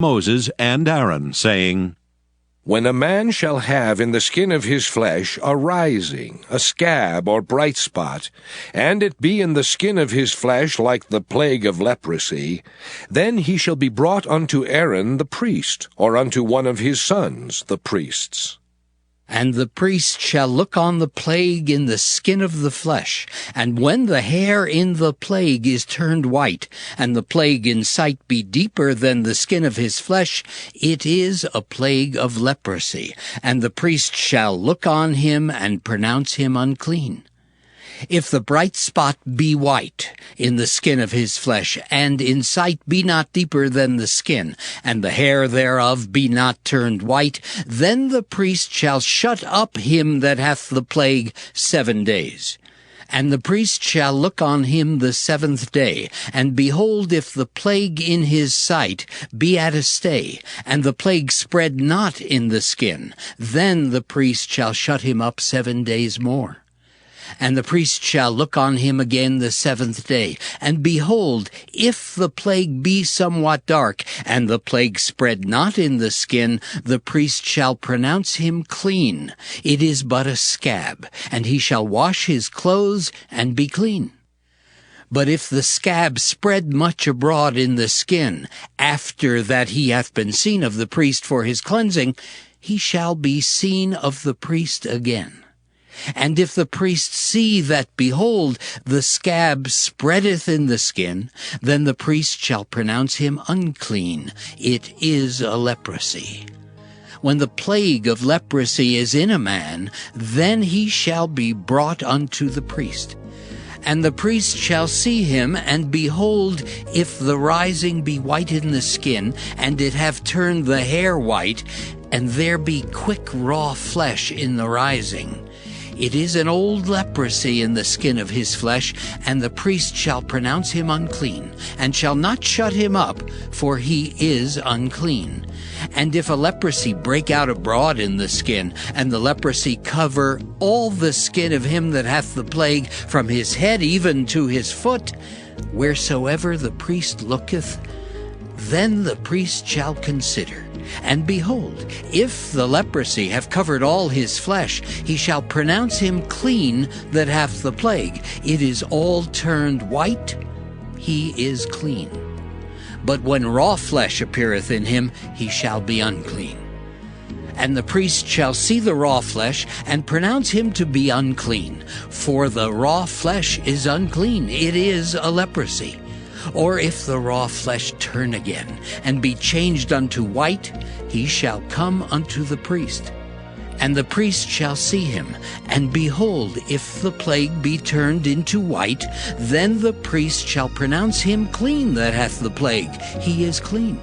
Moses and Aaron, saying, When a man shall have in the skin of his flesh a rising, a scab or bright spot, and it be in the skin of his flesh like the plague of leprosy, then he shall be brought unto Aaron the priest, or unto one of his sons the priests. And the priest shall look on the plague in the skin of the flesh, and when the hair in the plague is turned white, and the plague in sight be deeper than the skin of his flesh, it is a plague of leprosy, and the priest shall look on him and pronounce him unclean. If the bright spot be white in the skin of his flesh, and in sight be not deeper than the skin, and the hair thereof be not turned white, then the priest shall shut up him that hath the plague 7 days. And the priest shall look on him the 7th day, and behold, if the plague in his sight be at a stay, and the plague spread not in the skin, then the priest shall shut him up 7 days more. And the priest shall look on him again the 7th day, and behold, if the plague be somewhat dark, and the plague spread not in the skin, the priest shall pronounce him clean. It is but a scab, and he shall wash his clothes and be clean. But if the scab spread much abroad in the skin, after that he hath been seen of the priest for his cleansing, he shall be seen of the priest again. And if the priest see that, behold, the scab spreadeth in the skin, then the priest shall pronounce him unclean. It is a leprosy. When the plague of leprosy is in a man, then he shall be brought unto the priest. And the priest shall see him, and behold, if the rising be white in the skin, and it have turned the hair white, and there be quick raw flesh in the rising, it is an old leprosy in the skin of his flesh, and the priest shall pronounce him unclean, and shall not shut him up, for he is unclean. And if a leprosy break out abroad in the skin, and the leprosy cover all the skin of him that hath the plague, from his head even to his foot, wheresoever the priest looketh, then the priest shall consider. And behold, if the leprosy have covered all his flesh, he shall pronounce him clean that hath the plague. It is all turned white, he is clean. But when raw flesh appeareth in him, he shall be unclean. And the priest shall see the raw flesh, and pronounce him to be unclean. For the raw flesh is unclean, it is a leprosy. Or if the raw flesh turn again, and be changed unto white, he shall come unto the priest. And the priest shall see him, and behold, if the plague be turned into white, then the priest shall pronounce him clean that hath the plague. He is clean.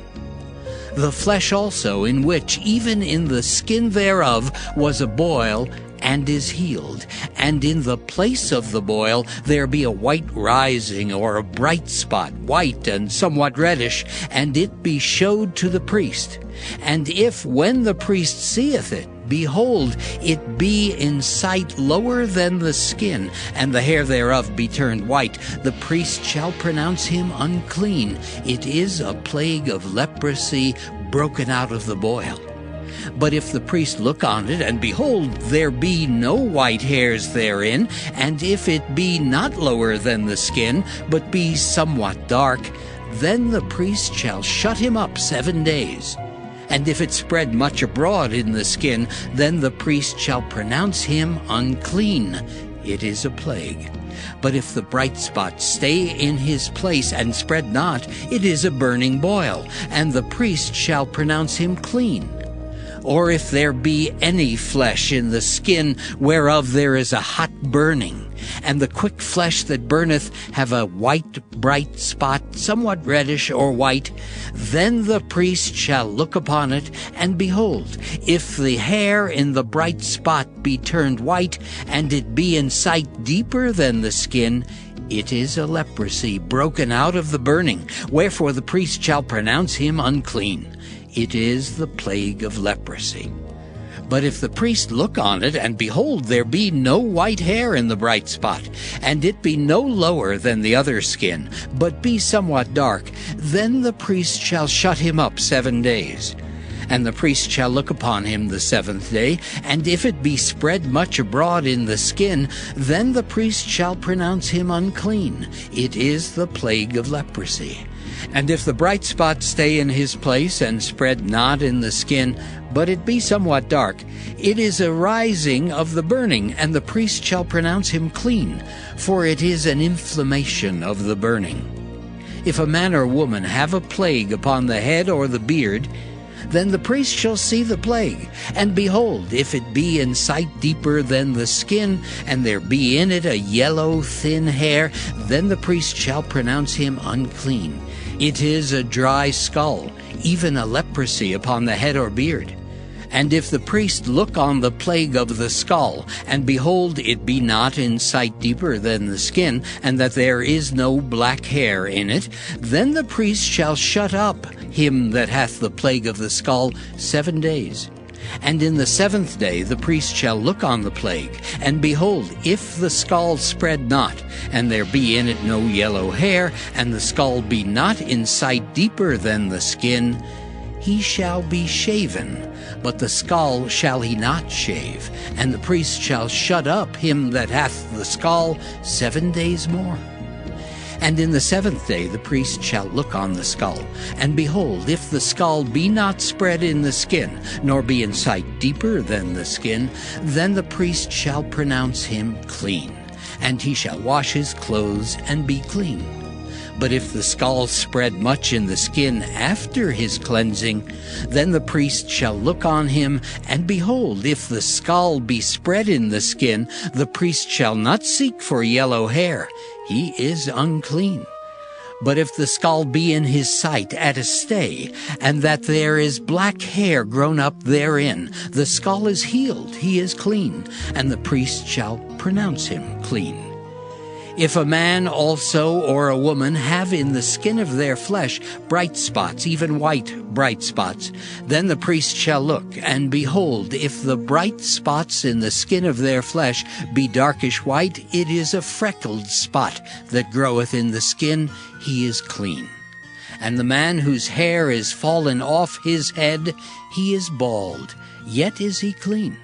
The flesh also, in which even in the skin thereof was a boil, and is healed, and in the place of the boil there be a white rising, or a bright spot, white and somewhat reddish, and it be showed to the priest. And if, when the priest seeth it, behold, it be in sight lower than the skin, and the hair thereof be turned white, the priest shall pronounce him unclean. It is a plague of leprosy broken out of the boil. But if the priest look on it, and behold, there be no white hairs therein, and if it be not lower than the skin, but be somewhat dark, then the priest shall shut him up 7 days. And if it spread much abroad in the skin, then the priest shall pronounce him unclean. It is a plague. But if the bright spot stay in his place and spread not, it is a burning boil, and the priest shall pronounce him clean. Or if there be any flesh in the skin whereof there is a hot burning, and the quick flesh that burneth have a white bright spot, somewhat reddish or white, then the priest shall look upon it, and behold, if the hair in the bright spot be turned white, and it be in sight deeper than the skin, it is a leprosy broken out of the burning, wherefore the priest shall pronounce him unclean. It is the plague of leprosy. But if the priest look on it, and behold, there be no white hair in the bright spot, and it be no lower than the other skin, but be somewhat dark, then the priest shall shut him up 7 days. And the priest shall look upon him the 7th day, and if it be spread much abroad in the skin, then the priest shall pronounce him unclean. It is the plague of leprosy. And if the bright spot stay in his place, and spread not in the skin, but it be somewhat dark, it is a rising of the burning, and the priest shall pronounce him clean, for it is an inflammation of the burning. If a man or woman have a plague upon the head or the beard, then the priest shall see the plague, and behold, if it be in sight deeper than the skin, and there be in it a yellow thin hair, then the priest shall pronounce him unclean. It is a dry skull, even a leprosy upon the head or beard. And if the priest look on the plague of the skull, and behold, it be not in sight deeper than the skin, and that there is no black hair in it, then the priest shall shut up him that hath the plague of the skull 7 days. And in the 7th day the priest shall look on the plague, and behold, if the skull spread not, and there be in it no yellow hair, and the skull be not in sight deeper than the skin, he shall be shaven, but the skull shall he not shave, and the priest shall shut up him that hath the skull 7 days more. And in the 7th day the priest shall look on the skull, and behold, if the skull be not spread in the skin, nor be in sight deeper than the skin, then the priest shall pronounce him clean, and he shall wash his clothes and be clean. But if the skull spread much in the skin after his cleansing, then the priest shall look on him, and behold, if the skull be spread in the skin, the priest shall not seek for yellow hair. He is unclean. But if the skull be in his sight at a stay, and that there is black hair grown up therein, the skull is healed, he is clean, and the priest shall pronounce him clean. If a man also or a woman have in the skin of their flesh bright spots, even white bright spots, then the priest shall look, and behold, if the bright spots in the skin of their flesh be darkish white, it is a freckled spot that groweth in the skin, he is clean. And the man whose hair is fallen off his head, he is bald, yet is he clean.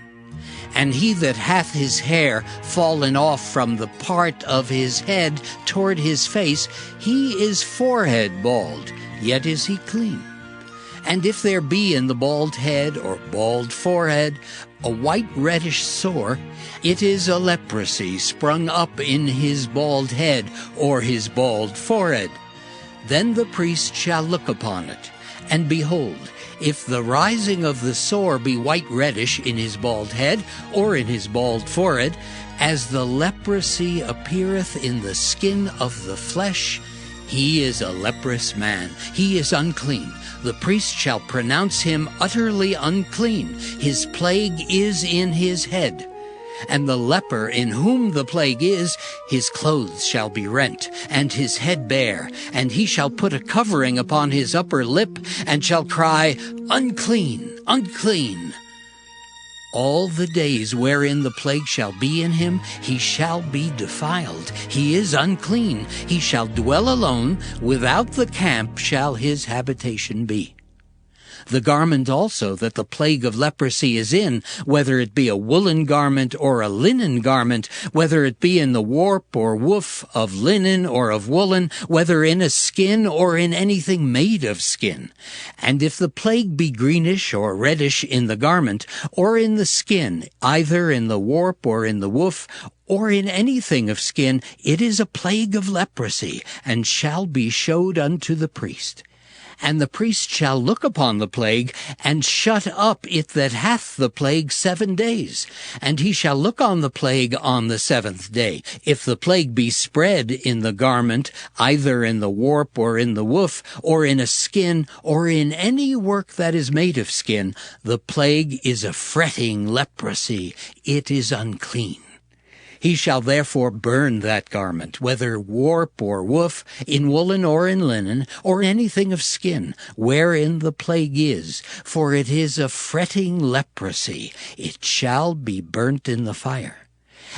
And he that hath his hair fallen off from the part of his head toward his face, he is forehead bald, yet is he clean. And if there be in the bald head or bald forehead a white reddish sore, it is a leprosy sprung up in his bald head or his bald forehead. Then the priest shall look upon it, and behold, if the rising of the sore be white reddish in his bald head or in his bald forehead, as the leprosy appeareth in the skin of the flesh, he is a leprous man, he is unclean. The priest shall pronounce him utterly unclean. His plague is in his head. And the leper in whom the plague is, his clothes shall be rent, and his head bare, and he shall put a covering upon his upper lip, and shall cry, Unclean, unclean. All the days wherein the plague shall be in him, he shall be defiled. He is unclean. He shall dwell alone. Without the camp shall his habitation be. The garment also that the plague of leprosy is in, whether it be a woolen garment or a linen garment, whether it be in the warp or woof of linen or of woolen, whether in a skin or in anything made of skin. And if the plague be greenish or reddish in the garment, or in the skin, either in the warp or in the woof, or in anything of skin, it is a plague of leprosy, and shall be showed unto the priest. And the priest shall look upon the plague, and shut up it that hath the plague 7 days. And he shall look on the plague on the 7th day. If the plague be spread in the garment, either in the warp or in the woof, or in a skin, or in any work that is made of skin, the plague is a fretting leprosy. It is unclean. He shall therefore burn that garment, whether warp or woof, in woolen or in linen, or anything of skin, wherein the plague is, for it is a fretting leprosy. It shall be burnt in the fire.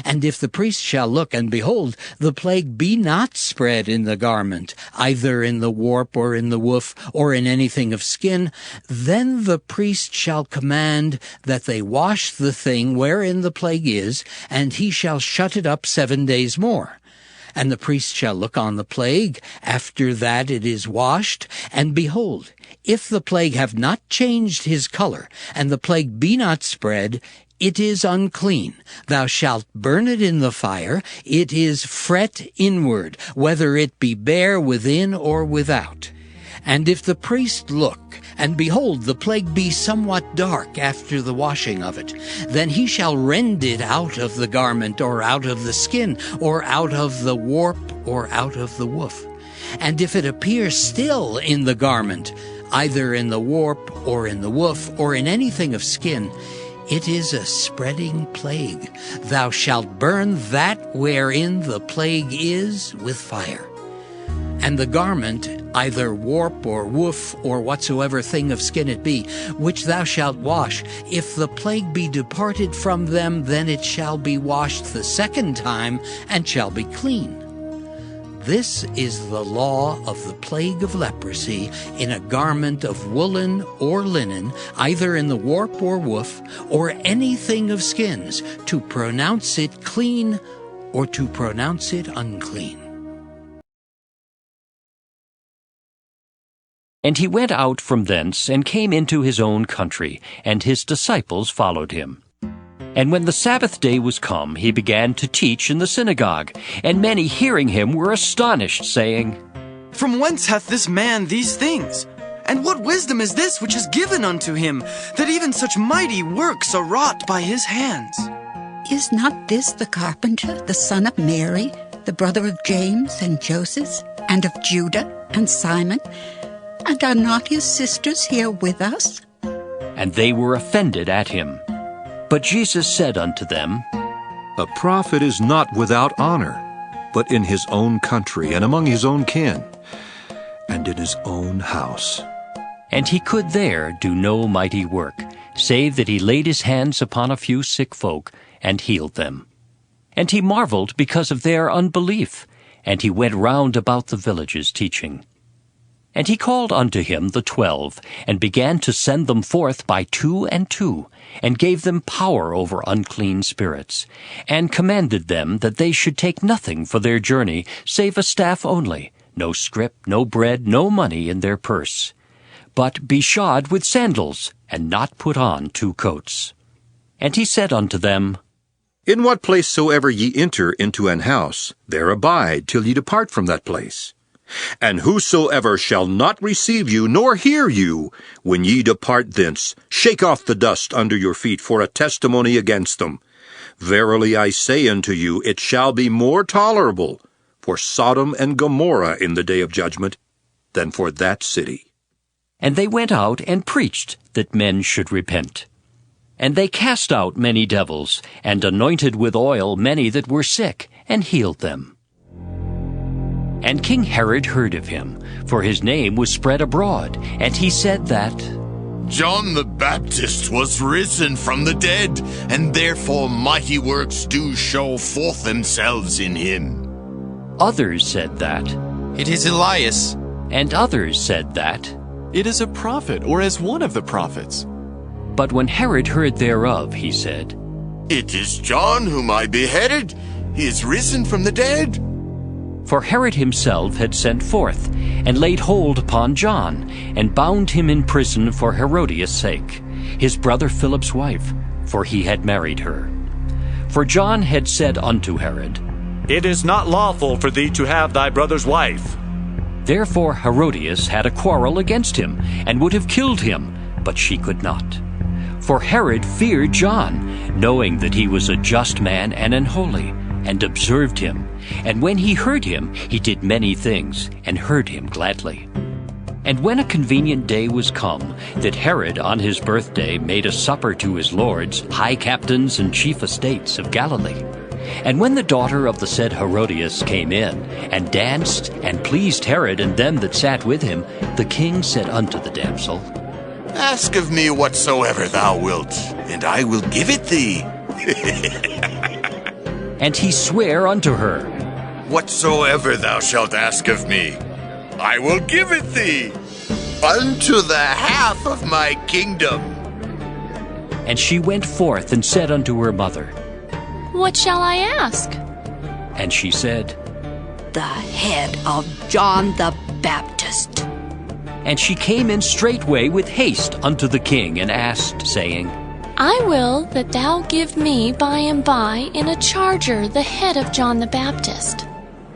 And if the priest shall look, and behold, the plague be not spread in the garment, either in the warp or in the woof, or in anything of skin, then the priest shall command that they wash the thing wherein the plague is, and he shall shut it up 7 days more. And the priest shall look on the plague after that it is washed, and behold, if the plague have not changed his color, and the plague be not spread, it is unclean. Thou shalt burn it in the fire. It is fret inward, whether it be bare within or without. And if the priest look, and behold, the plague be somewhat dark after the washing of it, then he shall rend it out of the garment, or out of the skin, or out of the warp, or out of the woof. And if it appear still in the garment, either in the warp, or in the woof, or in anything of skin, it is a spreading plague. Thou shalt burn that wherein the plague is with fire. And the garment, either warp or woof, or whatsoever thing of skin it be, which thou shalt wash, if the plague be departed from them, then it shall be washed the second time, and shall be clean. This is the law of the plague of leprosy in a garment of woolen or linen, either in the warp or woof, or anything of skins, to pronounce it clean or to pronounce it unclean. And he went out from thence, and came into his own country, and his disciples followed him. And when the Sabbath day was come, he began to teach in the synagogue, and many hearing him were astonished, saying, From whence hath this man these things? And what wisdom is this which is given unto him, that even such mighty works are wrought by his hands? Is not this the carpenter, the son of Mary, the brother of James and Joseph, and of Judah and Simon? And are not his sisters here with us? And they were offended at him. But Jesus said unto them, A prophet is not without honor, but in his own country, and among his own kin, and in his own house. And he could there do no mighty work, save that he laid his hands upon a few sick folk, and healed them. And he marveled because of their unbelief, and he went round about the villages teaching. And he called unto him the 12, and began to send them forth by 2 and 2, and gave them power over unclean spirits, and commanded them that they should take nothing for their journey, save a staff only, no scrip, no bread, no money in their purse, but be shod with sandals, and not put on 2 coats. And he said unto them, In what place soever ye enter into an house, there abide till ye depart from that place. And whosoever shall not receive you, nor hear you, when ye depart thence, shake off the dust under your feet for a testimony against them. Verily I say unto you, it shall be more tolerable for Sodom and Gomorrah in the day of judgment than for that city. And they went out and preached that men should repent. And they cast out many devils, and anointed with oil many that were sick, and healed them. And King Herod heard of him, for his name was spread abroad, and he said that John the Baptist was risen from the dead, and therefore mighty works do show forth themselves in him. Others said that, It is Elias. and others said that. It is a prophet, or as one of the prophets. But when Herod heard thereof, he said, It is John whom I beheaded. He is risen from the dead. For Herod himself had sent forth, and laid hold upon John, and bound him in prison for Herodias' sake, his brother Philip's wife, for he had married her. For John had said unto Herod, It is not lawful for thee to have thy brother's wife. Therefore Herodias had a quarrel against him, and would have killed him, but she could not. For Herod feared John, knowing that he was a just man and an holy, and observed him. And when he heard him, he did many things, and heard him gladly. And when a convenient day was come, that Herod on his birthday made a supper to his lords, high captains and chief estates of Galilee, And when the daughter of the said Herodias came in, and danced, and pleased Herod and them that sat with him, the king said unto the damsel, Ask of me whatsoever thou wilt, and I will give it thee. And he sware unto her, Whatsoever thou shalt ask of me, I will give it thee, unto the half of my kingdom. And she went forth and said unto her mother, What shall I ask? And she said, The head of John the Baptist. And she came in straightway with haste unto the king, and asked, saying, I will that thou give me by and by in a charger the head of John the Baptist.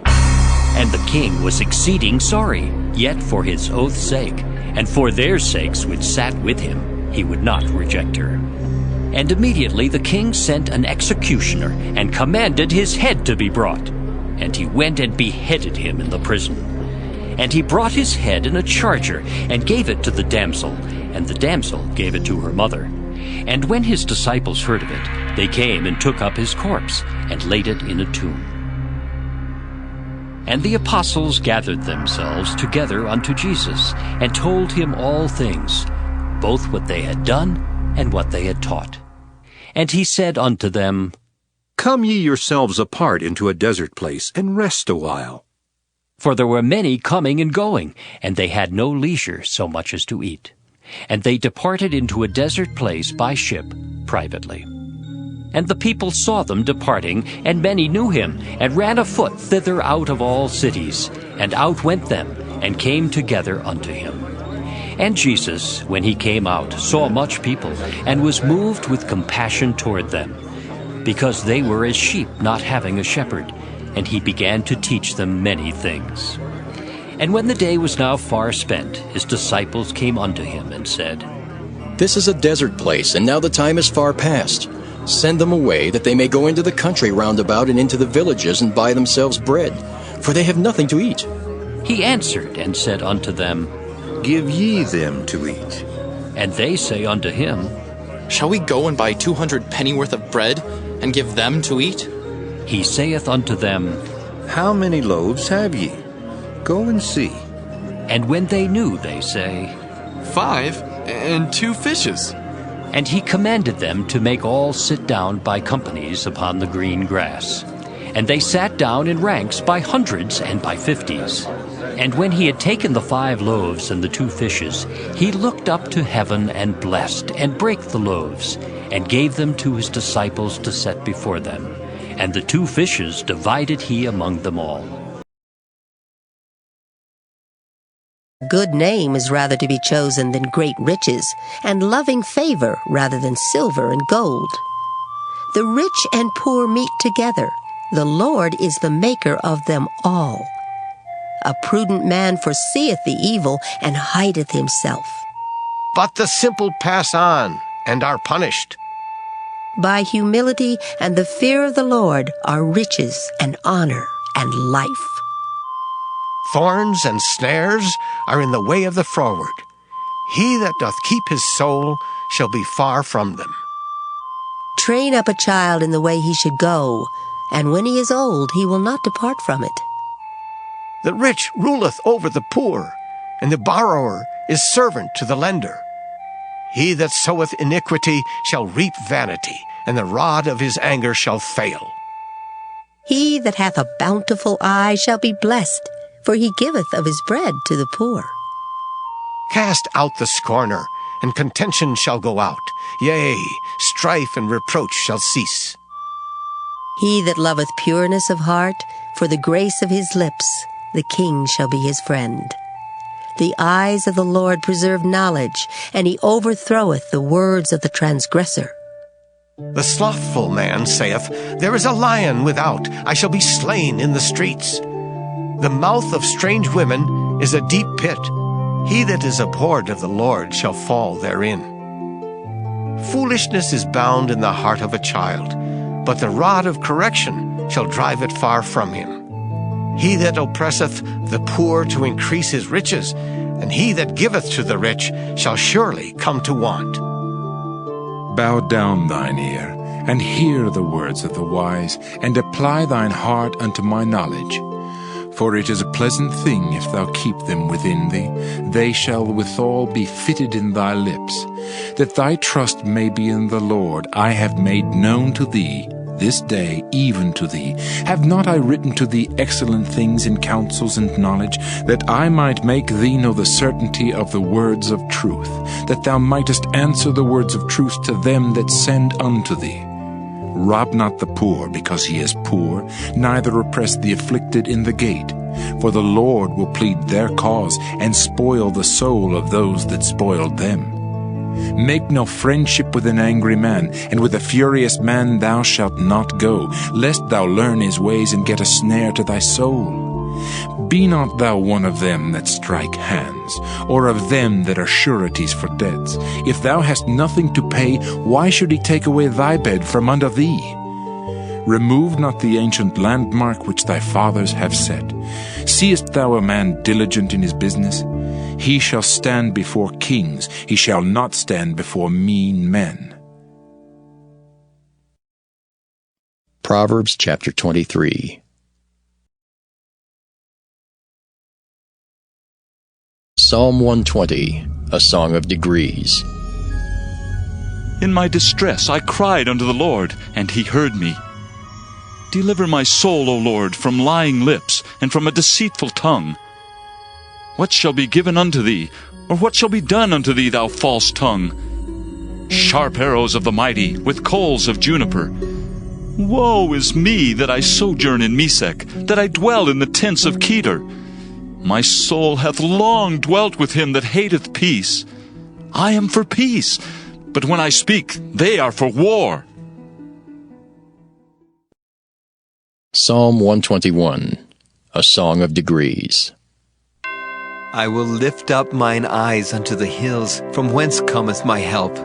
And the king was exceeding sorry, yet for his oath's sake, and for their sakes which sat with him, he would not reject her. And immediately the king sent an executioner, and commanded his head to be brought. And he went and beheaded him in the prison. And he brought his head in a charger, and gave it to the damsel, and the damsel gave it to her mother. And when his disciples heard of it, they came and took up his corpse, and laid it in a tomb. And the apostles gathered themselves together unto Jesus, and told him all things, both what they had done, and what they had taught. And he said unto them, Come ye yourselves apart into a desert place, and rest a while. For there were many coming and going, and they had no leisure so much as to eat. And they departed into a desert place by ship privately. And the people saw them departing, and many knew him, and ran afoot thither out of all cities. And out went them, and came together unto him. And Jesus, when he came out, saw much people, and was moved with compassion toward them, because they were as sheep not having a shepherd, and he began to teach them many things. And when the day was now far spent, his disciples came unto him, and said, This is a desert place, and now the time is far past. Send them away, that they may go into the country round about and into the villages, and buy themselves bread, for they have nothing to eat. He answered and said unto them, Give ye them to eat. And they say unto him, Shall we go and buy 200 pennyworth of bread, and give them to eat? He saith unto them, How many loaves have ye? Go and see. And when they knew, they say, 5, and 2 fishes. And he commanded them to make all sit down by companies upon the green grass. And they sat down in ranks by hundreds and by 50s. And when he had taken the 5 loaves and the 2 fishes, he looked up to heaven and blessed, and brake the loaves, and gave them to his disciples to set before them. And the 2 fishes divided he among them all. Good name is rather to be chosen than great riches, and loving favor rather than silver and gold. The rich and poor meet together. The Lord is the maker of them all. A prudent man foreseeth the evil, and hideth himself. But the simple pass on, and are punished. By humility and the fear of the Lord are riches and honor and life. Thorns and snares are in the way of the froward. He that doth keep his soul shall be far from them. Train up a child in the way he should go, and when he is old he will not depart from it. The rich ruleth over the poor, and the borrower is servant to the lender. He that soweth iniquity shall reap vanity, and the rod of his anger shall fail. He that hath a bountiful eye shall be blessed, for he giveth of his bread to the poor. Cast out the scorner, and contention shall go out. Yea, strife and reproach shall cease. He that loveth pureness of heart, for the grace of his lips, the king shall be his friend. The eyes of the Lord preserve knowledge, and he overthroweth the words of the transgressor. The slothful man saith, There is a lion without, I shall be slain in the streets. The mouth of strange women is a deep pit. He that is abhorred of the Lord shall fall therein. Foolishness is bound in the heart of a child, but the rod of correction shall drive it far from him. He that oppresseth the poor to increase his riches, and he that giveth to the rich shall surely come to want. Bow down thine ear, and hear the words of the wise, and apply thine heart unto my knowledge. For it is a pleasant thing if thou keep them within thee, they shall withal be fitted in thy lips. That thy trust may be in the Lord, I have made known to thee this day, even to thee. Have not I written to thee excellent things in counsels and knowledge, that I might make thee know the certainty of the words of truth, that thou mightest answer the words of truth to them that send unto thee? Rob not the poor because he is poor, neither oppress the afflicted in the gate. For the Lord will plead their cause, and spoil the soul of those that spoiled them. Make no friendship with an angry man, and with a furious man thou shalt not go, lest thou learn his ways and get a snare to thy soul. Be not thou one of them that strike hands, or of them that are sureties for debts. If thou hast nothing to pay, why should he take away thy bed from under thee? Remove not the ancient landmark which thy fathers have set. Seest thou a man diligent in his business? He shall stand before kings, he shall not stand before mean men. Proverbs chapter 23. Psalm 120, a song of degrees. In my distress I cried unto the Lord, and he heard me. Deliver my soul, O Lord, from lying lips, and from a deceitful tongue. What shall be given unto thee, or what shall be done unto thee, thou false tongue? Sharp arrows of the mighty, with coals of juniper. Woe is me, that I sojourn in Mesech, that I dwell in the tents of Kedar. My soul hath long dwelt with him that hateth peace. I am for peace, but when I speak, they are for war. Psalm 121, a song of degrees. I will lift up mine eyes unto the hills, from whence cometh my help.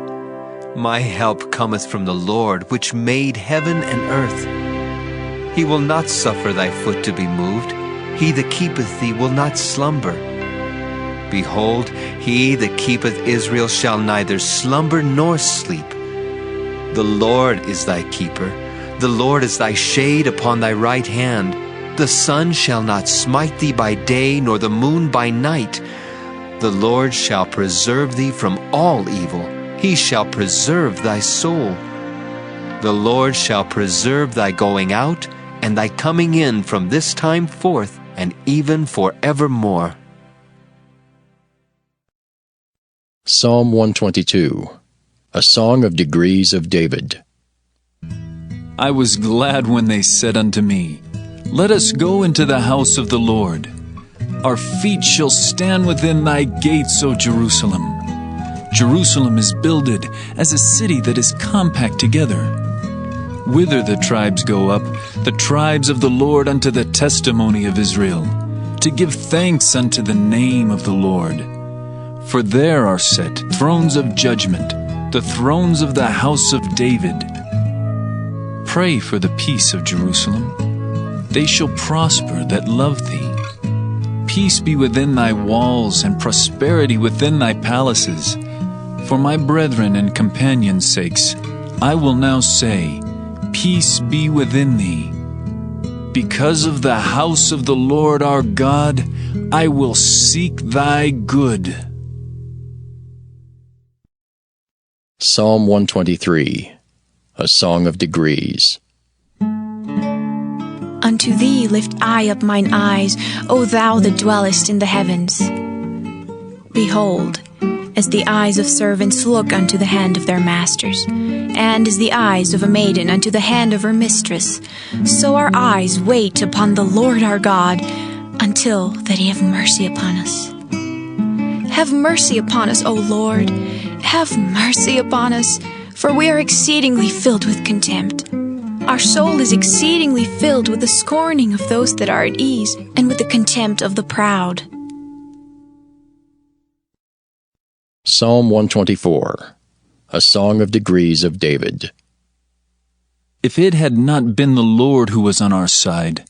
My help cometh from the Lord, which made heaven and earth. He will not suffer thy foot to be moved. He that keepeth thee will not slumber. Behold, he that keepeth Israel shall neither slumber nor sleep. The Lord is thy keeper. The Lord is thy shade upon thy right hand. The sun shall not smite thee by day, nor the moon by night. The Lord shall preserve thee from all evil. He shall preserve thy soul. The Lord shall preserve thy going out and thy coming in from this time forth and even forevermore. Psalm 122, a song of degrees of David. I was glad when they said unto me, Let us go into the house of the Lord. Our feet shall stand within thy gates, O Jerusalem. Jerusalem is builded as a city that is compact together. Whither the tribes go up, the tribes of the Lord unto the testimony of Israel, to give thanks unto the name of the Lord. For there are set thrones of judgment, the thrones of the house of David. Pray for the peace of Jerusalem. They shall prosper that love thee. Peace be within thy walls, and prosperity within thy palaces. For my brethren and companions' sakes, I will now say, Peace be within thee. Because of the house of the Lord our God, I will seek thy good. Psalm 123, a song of degrees. Unto thee lift I up mine eyes, O thou that dwellest in the heavens. Behold, as the eyes of servants look unto the hand of their masters, and as the eyes of a maiden unto the hand of her mistress, so our eyes wait upon the Lord our God, until that he have mercy upon us. Have mercy upon us, O Lord, have mercy upon us, for we are exceedingly filled with contempt. Our soul is exceedingly filled with the scorning of those that are at ease, and with the contempt of the proud. Psalm 124, a song of degrees of David. If it had not been the Lord who was on our side.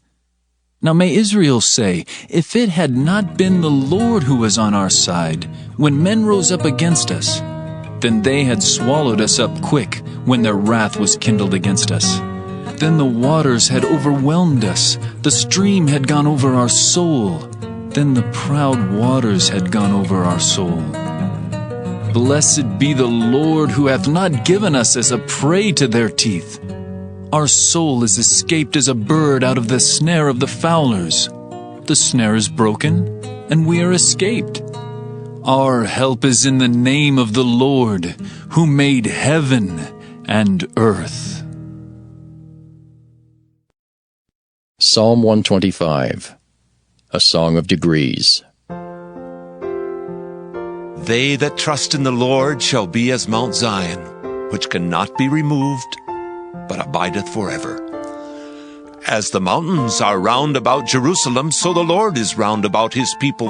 Now may Israel say, if it had not been the Lord who was on our side, when men rose up against us, then they had swallowed us up quick, when their wrath was kindled against us. Then the waters had overwhelmed us, the stream had gone over our soul. Then the proud waters had gone over our soul. Blessed be the Lord, who hath not given us as a prey to their teeth. Our soul is escaped as a bird out of the snare of the fowlers. The snare is broken, and we are escaped. Our help is in the name of the Lord, who made heaven and earth. Psalm 125, a Song of Degrees. They that trust in the Lord shall be as Mount Zion, which cannot be removed, but abideth forever. As the mountains are round about Jerusalem, so the Lord is round about his people,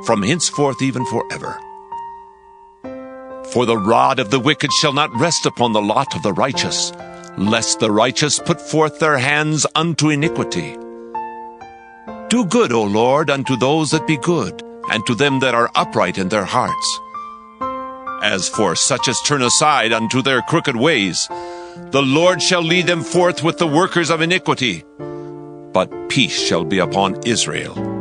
from henceforth even forever. For the rod of the wicked shall not rest upon the lot of the righteous, lest the righteous put forth their hands unto iniquity. Do good, O Lord, unto those that be good, and to them that are upright in their hearts. As for such as turn aside unto their crooked ways, the Lord shall lead them forth with the workers of iniquity, but peace shall be upon Israel.